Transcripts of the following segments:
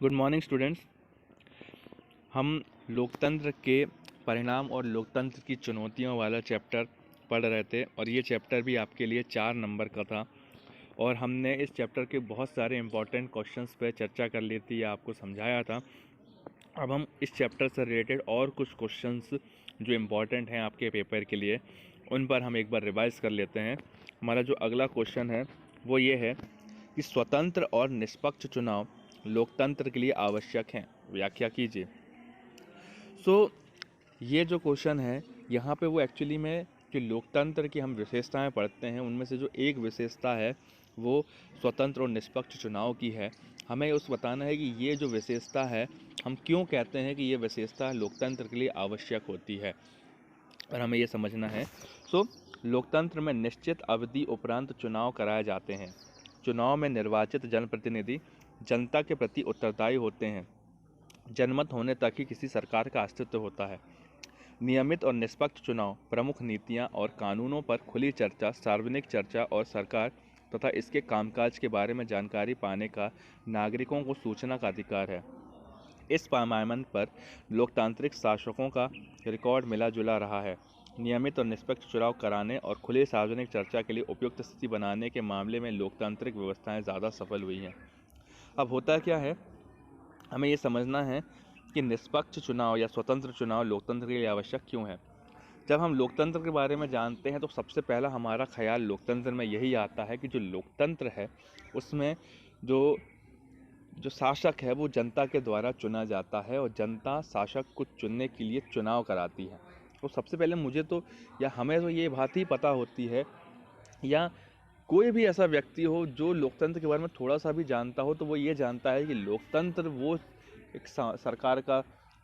Good morning students. हम लोकतंत्र के परिणाम और लोकतंत्र की चुनौतियों वाला चैप्टर पढ़ रहे थे और ये चैप्टर भी आपके लिए 4 नंबर का था और हमने इस चैप्टर के बहुत सारे इम्पॉर्टेंट क्वेश्चंस पे चर्चा कर ली थी या आपको समझाया था। अब हम इस चैप्टर से रिलेटेड और कुछ क्वेश्चंस जो इम्पॉर्टेंट हैं आपके पेपर के लिए उन पर हम एक बार रिवाइज कर लेते हैं। हमारा जो अगला क्वेश्चन है वो ये है कि स्वतंत्र और निष्पक्ष चुनाव लोकतंत्र के लिए आवश्यक हैं, व्याख्या कीजिए। ये जो क्वेश्चन है यहाँ पे वो एक्चुअली में जो लोकतंत्र की हम विशेषताएं पढ़ते हैं उनमें से जो एक विशेषता है वो स्वतंत्र और निष्पक्ष चुनाव की है। हमें उस बताना है कि ये जो विशेषता है हम क्यों कहते हैं कि ये विशेषता लोकतंत्र के लिए आवश्यक होती है और हमें ये समझना है। लोकतंत्र में निश्चित अवधि उपरांत चुनाव कराए जाते हैं। चुनाव में निर्वाचित जनप्रतिनिधि जनता के प्रति उत्तरदायी होते हैं। जनमत होने तक ही किसी सरकार का अस्तित्व होता है। नियमित और निष्पक्ष चुनाव प्रमुख नीतियां और कानूनों पर खुली चर्चा, सार्वजनिक चर्चा और सरकार तथा इसके कामकाज के बारे में जानकारी पाने का नागरिकों को सूचना का अधिकार है। इस पैमाने पर लोकतांत्रिक शासकों का रिकॉर्ड मिला जुला रहा है। नियमित और निष्पक्ष चुनाव कराने और खुले सार्वजनिक चर्चा के लिए उपयुक्त स्थिति बनाने के मामले में लोकतांत्रिक व्यवस्थाएं ज़्यादा सफल हुई हैं। अब होता क्या है, हमें ये समझना है कि निष्पक्ष चुनाव या स्वतंत्र चुनाव लोकतंत्र के लिए आवश्यक क्यों है। जब हम लोकतंत्र के बारे में जानते हैं तो सबसे पहला हमारा ख्याल लोकतंत्र में यही आता है कि जो लोकतंत्र है उसमें जो शासक है वो जनता के द्वारा चुना जाता है और जनता शासक को चुनने के लिए चुनाव कराती है। तो सबसे पहले मुझे तो या हमें तो ये बात ही पता होती है या कोई भी ऐसा व्यक्ति हो जो लोकतंत्र के बारे में थोड़ा सा भी जानता हो तो वो ये जानता है कि लोकतंत्र वो एक सरकार का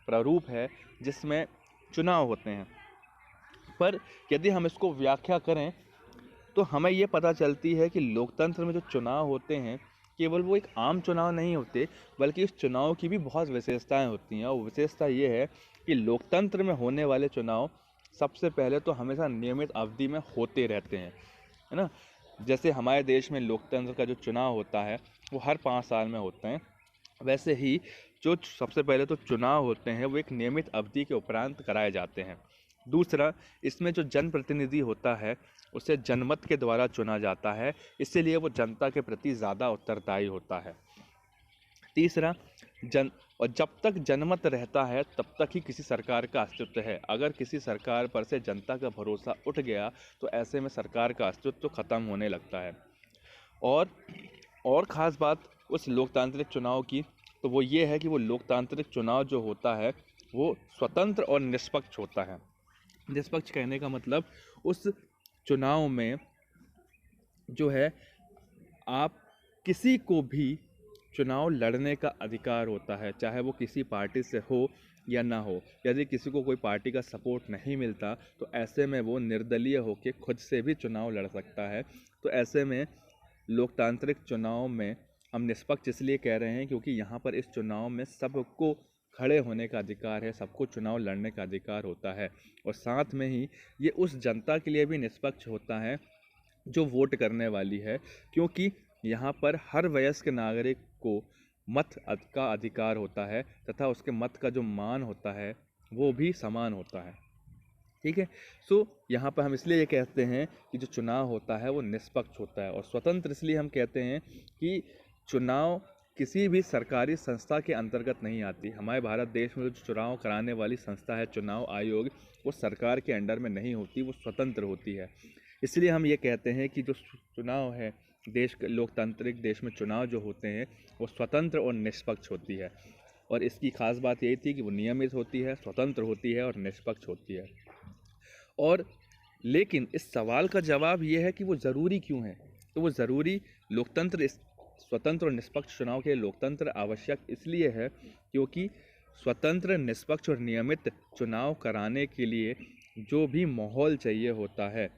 प्रारूप है जिसमें चुनाव होते हैं। पर यदि हम इसको व्याख्या करें तो हमें ये पता चलती है कि लोकतंत्र में जो चुनाव होते हैं केवल वो एक आम चुनाव नहीं होते बल्कि इस चुनाव की भी बहुत विशेषताएं होती हैं। और विशेषता ये है कि लोकतंत्र में होने वाले चुनाव सबसे पहले तो हमेशा नियमित अवधि में होते रहते हैं, है ना। जैसे हमारे देश में लोकतंत्र का जो चुनाव होता है वो हर 5 साल में होते हैं, वैसे ही जो सबसे पहले तो चुनाव होते हैं वो एक नियमित अवधि के उपरांत कराए जाते हैं। दूसरा, इसमें जो जनप्रतिनिधि होता है उसे जनमत के द्वारा चुना जाता है, इसीलिए वो जनता के प्रति ज़्यादा उत्तरदायी होता है। तीसरा, और जब तक जनमत रहता है तब तक ही किसी सरकार का अस्तित्व है। अगर किसी सरकार पर से जनता का भरोसा उठ गया तो ऐसे में सरकार का अस्तित्व खत्म होने लगता है। और ख़ास बात उस लोकतांत्रिक चुनाव की तो वो ये है कि वो लोकतांत्रिक चुनाव जो होता है वो स्वतंत्र और निष्पक्ष होता है। निष्पक्ष कहने का मतलब उस चुनाव में जो है आप किसी को भी चुनाव लड़ने का अधिकार होता है, चाहे वो किसी पार्टी से हो या ना हो। यदि किसी को कोई पार्टी का सपोर्ट नहीं मिलता तो ऐसे में वो निर्दलीय होकर खुद से भी चुनाव लड़ सकता है। तो ऐसे में लोकतांत्रिक चुनाव में हम निष्पक्ष इसलिए कह रहे हैं क्योंकि यहाँ पर इस चुनाव में सबको खड़े होने का अधिकार है, सबको चुनाव लड़ने का अधिकार होता है। और साथ में ही ये उस जनता के लिए भी निष्पक्ष होता है जो वोट करने वाली है, क्योंकि यहाँ पर हर वयस्क नागरिक को मत का अधिकार होता है तथा उसके मत का जो मान होता है वो भी समान होता है। ठीक है। यहाँ पर हम इसलिए ये कहते हैं कि जो चुनाव होता है वो निष्पक्ष होता है। और स्वतंत्र इसलिए हम कहते हैं कि चुनाव किसी भी सरकारी संस्था के अंतर्गत नहीं आती। हमारे भारत देश में जो चुनाव कराने वाली संस्था है चुनाव आयोग, वो सरकार के अंडर में नहीं होती, वो स्वतंत्र होती है। इसलिए हम ये कहते हैं कि जो चुनाव है देश लोकतांत्रिक देश में चुनाव जो होते हैं वो स्वतंत्र और निष्पक्ष होती है। और इसकी खास बात यही थी कि वो नियमित होती है, स्वतंत्र होती है और निष्पक्ष होती है। और लेकिन इस सवाल का जवाब ये है कि वो ज़रूरी क्यों है। तो वो ज़रूरी लोकतंत्र स्वतंत्र और निष्पक्ष चुनाव के लिए लोकतंत्र आवश्यक इसलिए है क्योंकि स्वतंत्र, निष्पक्ष और नियमित चुनाव कराने के लिए जो भी माहौल चाहिए होता है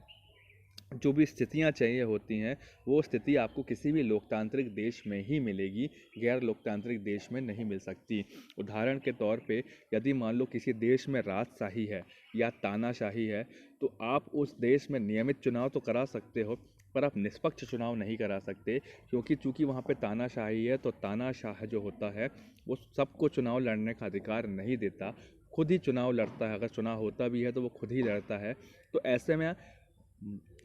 जो भी स्थितियां चाहिए होती हैं वो स्थिति आपको किसी भी लोकतांत्रिक देश में ही मिलेगी, गैर लोकतांत्रिक देश में नहीं मिल सकती। उदाहरण के तौर पे यदि मान लो किसी देश में राजशाही है या तानाशाही है, तो आप उस देश में नियमित चुनाव तो करा सकते हो, पर आप निष्पक्ष चुनाव नहीं करा सकते, क्योंकि चूंकि वहाँ पे तानाशाही है तो तानाशाह जो होता है वो सबको चुनाव लड़ने का अधिकार नहीं देता, खुद ही चुनाव लड़ता है। अगर चुनाव होता भी है तो वो खुद ही लड़ता है। तो ऐसे में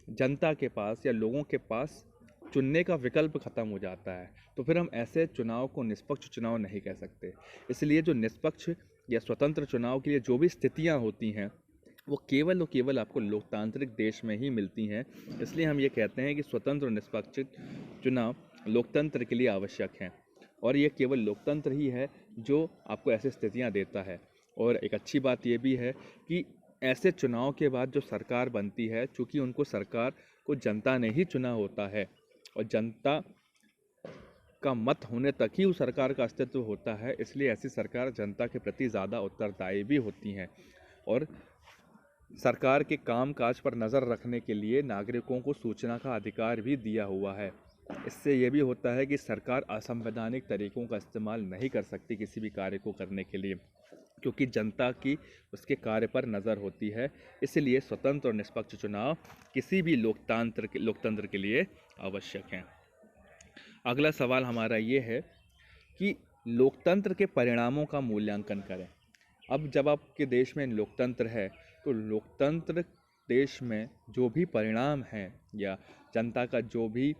जनता के पास या लोगों के पास चुनने का विकल्प खत्म हो जाता है। तो फिर हम ऐसे चुनाव को निष्पक्ष चुनाव नहीं कह सकते। इसलिए जो निष्पक्ष या स्वतंत्र चुनाव के लिए जो भी स्थितियां होती हैं वो केवल और केवल आपको लोकतांत्रिक देश में ही मिलती हैं। इसलिए हम ये कहते हैं कि स्वतंत्र और निष्पक्ष चुनाव लोकतंत्र के लिए आवश्यक हैं, और ये केवल लोकतंत्र ही है जो आपको ऐसी स्थितियां देता है। और एक अच्छी बात ये भी है कि ऐसे चुनाव के बाद जो सरकार बनती है, चूँकि उनको सरकार को जनता ने ही चुना होता है और जनता का मत होने तक ही उस सरकार का अस्तित्व होता है, इसलिए ऐसी सरकार जनता के प्रति ज़्यादा उत्तरदायी भी होती हैं। और सरकार के काम काज पर नज़र रखने के लिए नागरिकों को सूचना का अधिकार भी दिया हुआ है। इससे ये भी होता है कि सरकार असंवैधानिक तरीकों का इस्तेमाल नहीं कर सकती किसी भी कार्य को करने के लिए, क्योंकि जनता की उसके कार्य पर नज़र होती है। इसलिए स्वतंत्र और निष्पक्ष चुनाव किसी भी लोकतंत्र के लिए आवश्यक हैं। अगला सवाल हमारा ये है कि लोकतंत्र के परिणामों का मूल्यांकन करें। अब जब आपके देश में लोकतंत्र है तो लोकतंत्र देश में जो भी परिणाम हैं या जनता का जो भी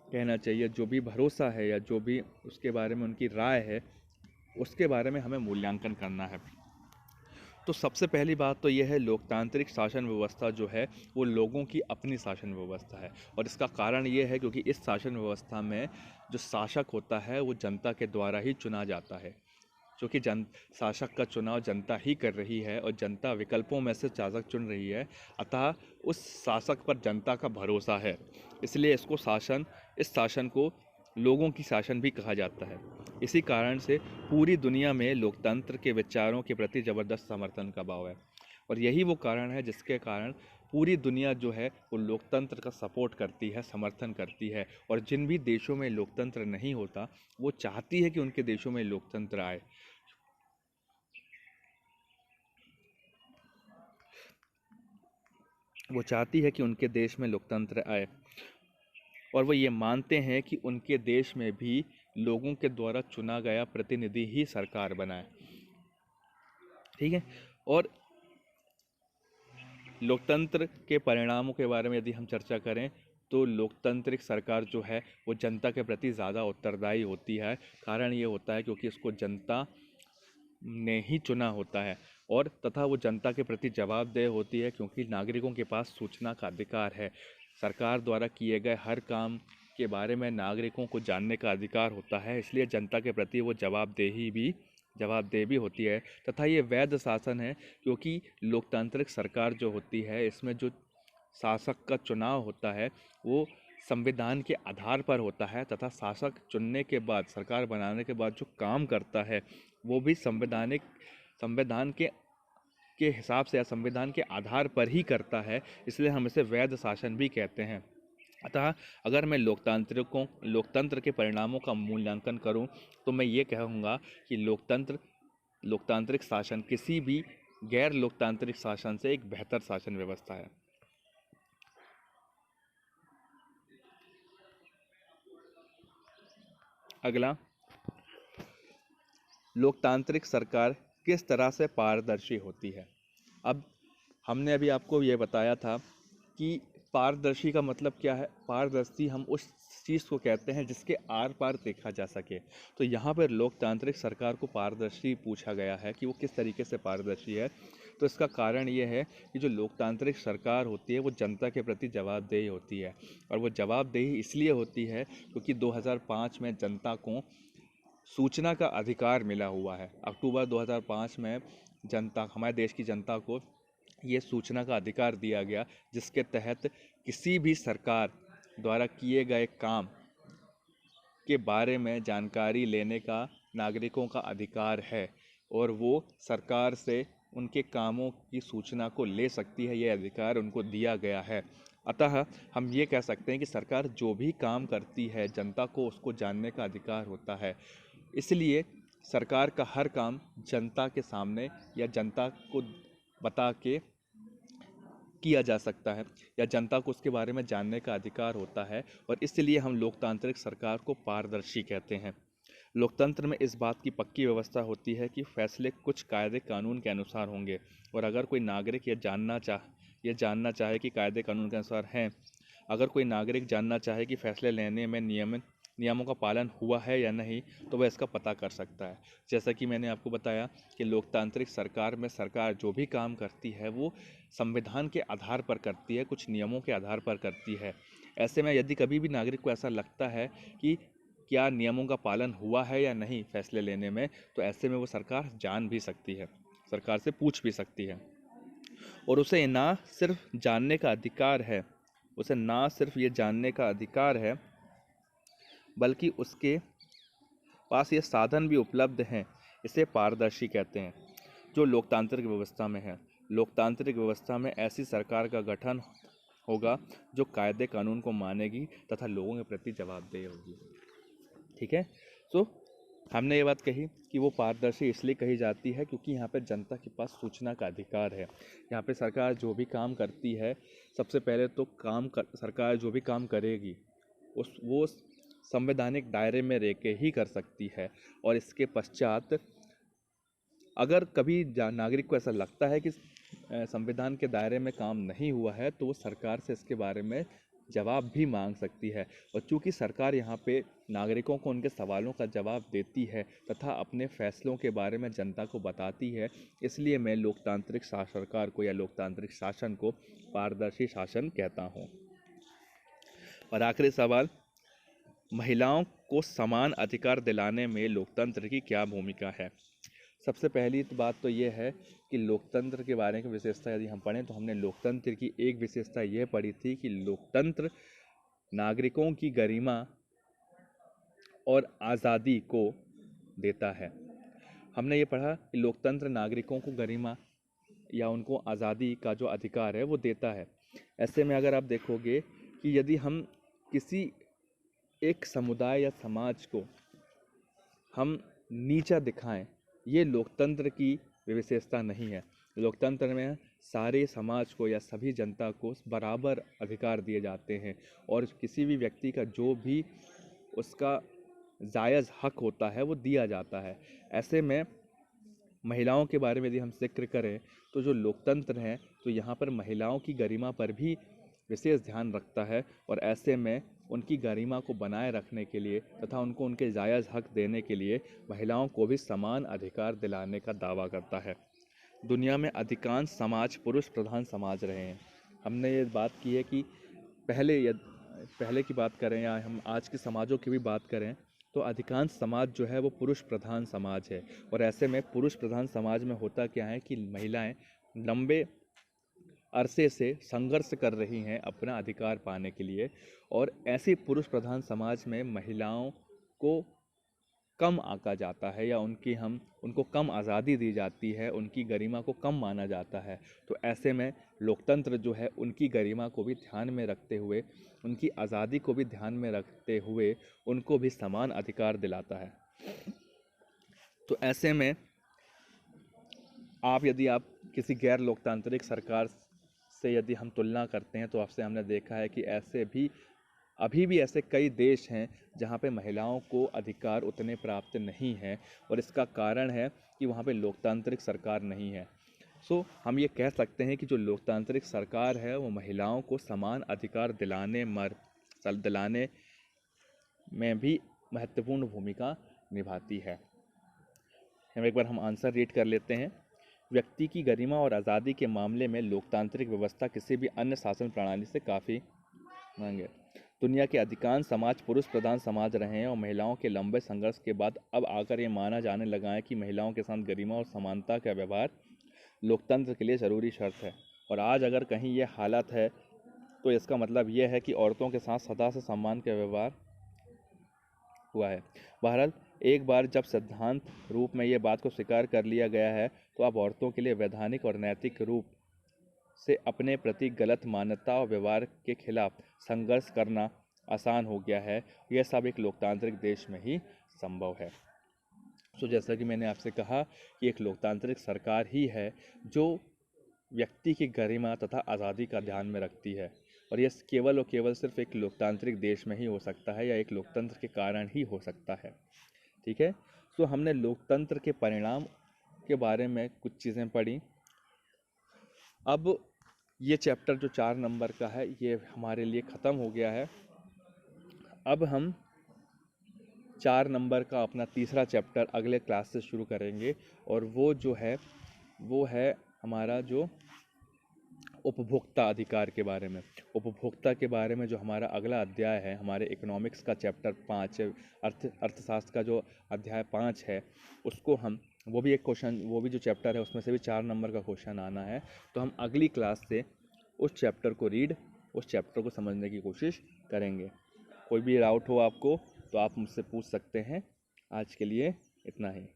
कहना चाहिए, जो भी भरोसा है या जो भी उसके बारे में उनकी राय है, उसके बारे में हमें मूल्यांकन करना है। तो सबसे पहली बात तो यह है, लोकतांत्रिक शासन व्यवस्था जो है वो लोगों की अपनी शासन व्यवस्था है, और इसका कारण ये है क्योंकि इस शासन व्यवस्था में जो शासक होता है वो जनता के द्वारा ही चुना जाता है। क्योंकि शासक का चुनाव जनता ही कर रही है और जनता विकल्पों में से शासक चुन रही है, अतः उस शासक पर जनता का भरोसा है। इसलिए इस शासन को लोगों की शासन भी कहा जाता है। इसी कारण से पूरी दुनिया में लोकतंत्र के विचारों के प्रति ज़बरदस्त समर्थन का भाव है, और यही वो कारण है जिसके कारण पूरी दुनिया जो है वो लोकतंत्र का सपोर्ट करती है, समर्थन करती है। और जिन भी देशों में लोकतंत्र नहीं होता वो चाहती है कि उनके देशों में लोकतंत्र आए। वो चाहती है कि उनके देश में लोकतंत्र आए, और वो ये मानते हैं कि उनके देश में भी लोगों के द्वारा चुना गया प्रतिनिधि ही सरकार बनाए। ठीक है। और लोकतंत्र के परिणामों के बारे में यदि हम चर्चा करें तो लोकतांत्रिक सरकार जो है वो जनता के प्रति ज़्यादा उत्तरदायी होती है। कारण ये होता है क्योंकि उसको जनता ने ही चुना होता है, और तथा वो जनता के प्रति जवाबदेह होती है, क्योंकि नागरिकों के पास सूचना का अधिकार है। सरकार द्वारा किए गए हर काम के बारे में नागरिकों को जानने का अधिकार होता है, इसलिए जनता के प्रति वो जवाबदेह भी होती है। तथा ये वैध शासन है, क्योंकि लोकतांत्रिक सरकार जो होती है इसमें जो शासक का चुनाव होता है वो संविधान के आधार पर होता है, तथा शासक चुनने के बाद, सरकार बनाने के बाद जो काम करता है वो भी संविधान के हिसाब से या संविधान के आधार पर ही करता है। इसलिए हम इसे वैध शासन भी कहते हैं। अतः अगर मैं लोकतंत्र के परिणामों का मूल्यांकन करूं तो मैं ये कहूँगा कि लोकतांत्रिक शासन किसी भी गैर लोकतांत्रिक शासन से एक बेहतर शासन व्यवस्था है। अगला, लोकतांत्रिक सरकार किस तरह से पारदर्शी होती है। अब हमने अभी आपको ये बताया था कि पारदर्शी का मतलब क्या है। पारदर्शी हम उस चीज़ को कहते हैं जिसके आर पार देखा जा सके। तो यहाँ पर लोकतांत्रिक सरकार को पारदर्शी पूछा गया है कि वो किस तरीके से पारदर्शी है। तो इसका कारण ये है कि जो लोकतांत्रिक सरकार होती है वो जनता के प्रति जवाबदेही होती है, और वो जवाबदेही इसलिए होती है क्योंकि 2005 में जनता को सूचना का अधिकार मिला हुआ है। अक्टूबर 2005 में हमारे देश की जनता को ये सूचना का अधिकार दिया गया, जिसके तहत किसी भी सरकार द्वारा किए गए काम के बारे में जानकारी लेने का नागरिकों का अधिकार है, और वो सरकार से उनके कामों की सूचना को ले सकती है, यह अधिकार उनको दिया गया है। अतः हम ये कह सकते हैं कि सरकार जो भी काम करती है जनता को उसको जानने का अधिकार होता है। इसलिए सरकार का हर काम जनता के सामने या जनता को बता के किया जा सकता है, या जनता को उसके बारे में जानने का अधिकार होता है, और इसलिए हम लोकतांत्रिक सरकार को पारदर्शी कहते हैं। लोकतंत्र में इस बात की पक्की व्यवस्था होती है कि फैसले कुछ कायदे कानून के अनुसार होंगे, और अगर कोई नागरिक यह जानना चाहे कि कायदे कानून के अनुसार हैं, अगर कोई नागरिक जानना चाहे कि फैसले लेने में नियमों का पालन हुआ है या नहीं, तो वह इसका पता कर सकता है। जैसा कि मैंने आपको बताया कि लोकतांत्रिक सरकार में सरकार जो भी काम करती है वो संविधान के आधार पर करती है, कुछ नियमों के आधार पर करती है। ऐसे में यदि कभी भी नागरिक को ऐसा लगता है कि क्या नियमों का पालन हुआ है या नहीं फैसले लेने में, तो ऐसे में वो सरकार जान भी सकती है, सरकार से पूछ भी सकती है। और उसे ना सिर्फ जानने का अधिकार है, उसे ना सिर्फ ये जानने का अधिकार है, बल्कि उसके पास ये साधन भी उपलब्ध हैं। इसे पारदर्शी कहते हैं, जो लोकतांत्रिक व्यवस्था में है। लोकतांत्रिक व्यवस्था में ऐसी सरकार का गठन होगा जो कायदे कानून को मानेगी तथा लोगों के प्रति जवाबदेह होगी। ठीक है। सो हमने ये बात कही कि वो पारदर्शी इसलिए कही जाती है क्योंकि यहाँ पे जनता के पास सूचना का अधिकार है। यहाँ पे सरकार जो भी काम करती है, सबसे पहले तो सरकार जो भी काम करेगी वो संवैधानिक दायरे में रह के ही कर सकती है। और इसके पश्चात अगर कभी नागरिक को ऐसा लगता है कि संविधान के दायरे में काम नहीं हुआ है, तो वो सरकार से इसके बारे में जवाब भी मांग सकती है। और चूंकि सरकार यहाँ पे नागरिकों को उनके सवालों का जवाब देती है तथा अपने फैसलों के बारे में जनता को बताती है, इसलिए मैं लोकतांत्रिक सरकार को या लोकतांत्रिक शासन को पारदर्शी शासन कहता हूँ। और आखिरी सवाल, महिलाओं को समान अधिकार दिलाने में लोकतंत्र की क्या भूमिका है? सबसे पहली बात तो ये है कि लोकतंत्र के बारे में विशेषता यदि हम पढ़ें तो हमने लोकतंत्र की एक विशेषता यह पढ़ी थी कि लोकतंत्र नागरिकों की गरिमा और आज़ादी को देता है। हमने ये पढ़ा कि लोकतंत्र नागरिकों को गरिमा या उनको आज़ादी का जो अधिकार है वो देता है। ऐसे में अगर आप देखोगे कि यदि हम किसी एक समुदाय या समाज को हम नीचा दिखाएं, ये लोकतंत्र की विशेषता नहीं है। लोकतंत्र में सारे समाज को या सभी जनता को बराबर अधिकार दिए जाते हैं, और किसी भी व्यक्ति का जो भी उसका जायज़ हक होता है वो दिया जाता है। ऐसे में महिलाओं के बारे में यदि हम जिक्र करें तो जो लोकतंत्र है तो यहाँ पर महिलाओं की गरिमा पर भी विशेष ध्यान रखता है, और ऐसे में उनकी गरिमा को बनाए रखने के लिए तथा उनको उनके जायज़ हक देने के लिए महिलाओं को भी समान अधिकार दिलाने का दावा करता है। दुनिया में अधिकांश समाज पुरुष प्रधान समाज रहे हैं। हमने ये बात की है कि पहले की बात करें या हम आज के समाजों की भी बात करें तो अधिकांश समाज जो है वो पुरुष प्रधान समाज है। और ऐसे में पुरुष प्रधान समाज में होता क्या है कि महिलाएं लंबे अरसे से संघर्ष कर रही हैं अपना अधिकार पाने के लिए, और ऐसे पुरुष प्रधान समाज में महिलाओं को कम आंका जाता है या उनको कम आज़ादी दी जाती है, उनकी गरिमा को कम माना जाता है। तो ऐसे में लोकतंत्र जो है उनकी गरिमा को भी ध्यान में रखते हुए, उनकी आज़ादी को भी ध्यान में रखते हुए उनको भी समान अधिकार दिलाता है। तो ऐसे में यदि आप किसी गैर लोकतांत्रिक सरकार से यदि हम तुलना करते हैं तो आपसे हमने देखा है कि अभी भी ऐसे कई देश हैं जहां पे महिलाओं को अधिकार उतने प्राप्त नहीं हैं, और इसका कारण है कि वहां पे लोकतांत्रिक सरकार नहीं है। हम ये कह सकते हैं कि जो लोकतांत्रिक सरकार है वो महिलाओं को समान अधिकार दिलाने में भी महत्वपूर्ण भूमिका निभाती है। एक बार हम आंसर रीड कर लेते हैं। व्यक्ति की गरिमा और आज़ादी के मामले में लोकतांत्रिक व्यवस्था किसी भी अन्य शासन प्रणाली से काफ़ी महंगी है। दुनिया के अधिकांश समाज पुरुष प्रधान समाज रहे हैं, और महिलाओं के लंबे संघर्ष के बाद अब आकर ये माना जाने लगा है कि महिलाओं के साथ गरिमा और समानता का व्यवहार लोकतंत्र के लिए ज़रूरी शर्त है। और आज अगर कहीं ये हालत है तो इसका मतलब ये है कि औरतों के साथ सदा से सम्मान का व्यवहार हुआ है। बहरहाल एक बार जब सिद्धांत रूप में ये बात को स्वीकार कर लिया गया है तो अब औरतों के लिए वैधानिक और नैतिक रूप से अपने प्रति गलत मान्यता और व्यवहार के खिलाफ संघर्ष करना आसान हो गया है। यह सब एक लोकतांत्रिक देश में ही संभव है। जैसा कि मैंने आपसे कहा कि एक लोकतांत्रिक सरकार ही है जो व्यक्ति की गरिमा तथा आज़ादी का ध्यान में रखती है, और यह केवल और केवल सिर्फ एक लोकतांत्रिक देश में ही हो सकता है या एक लोकतंत्र के कारण ही हो सकता है। ठीक है, तो हमने लोकतंत्र के परिणाम के बारे में कुछ चीज़ें पढ़ी। अब ये चैप्टर जो 4 नंबर का है ये हमारे लिए ख़त्म हो गया है। अब हम 4 नंबर का अपना तीसरा चैप्टर अगले क्लास से शुरू करेंगे, और वो जो है वो है हमारा जो उपभोक्ता अधिकार के बारे में। उपभोक्ता के बारे में जो हमारा अगला अध्याय है, हमारे इकोनॉमिक्स का चैप्टर 5 है, अर्थशास्त्र का जो अध्याय 5 है, उसको हम वो भी एक क्वेश्चन, वो भी जो चैप्टर है उसमें से भी 4 नंबर का क्वेश्चन आना है। तो हम अगली क्लास से उस चैप्टर को उस चैप्टर को समझने की कोशिश करेंगे। कोई भी डाउट हो आपको तो आप मुझसे पूछ सकते हैं। आज के लिए इतना ही।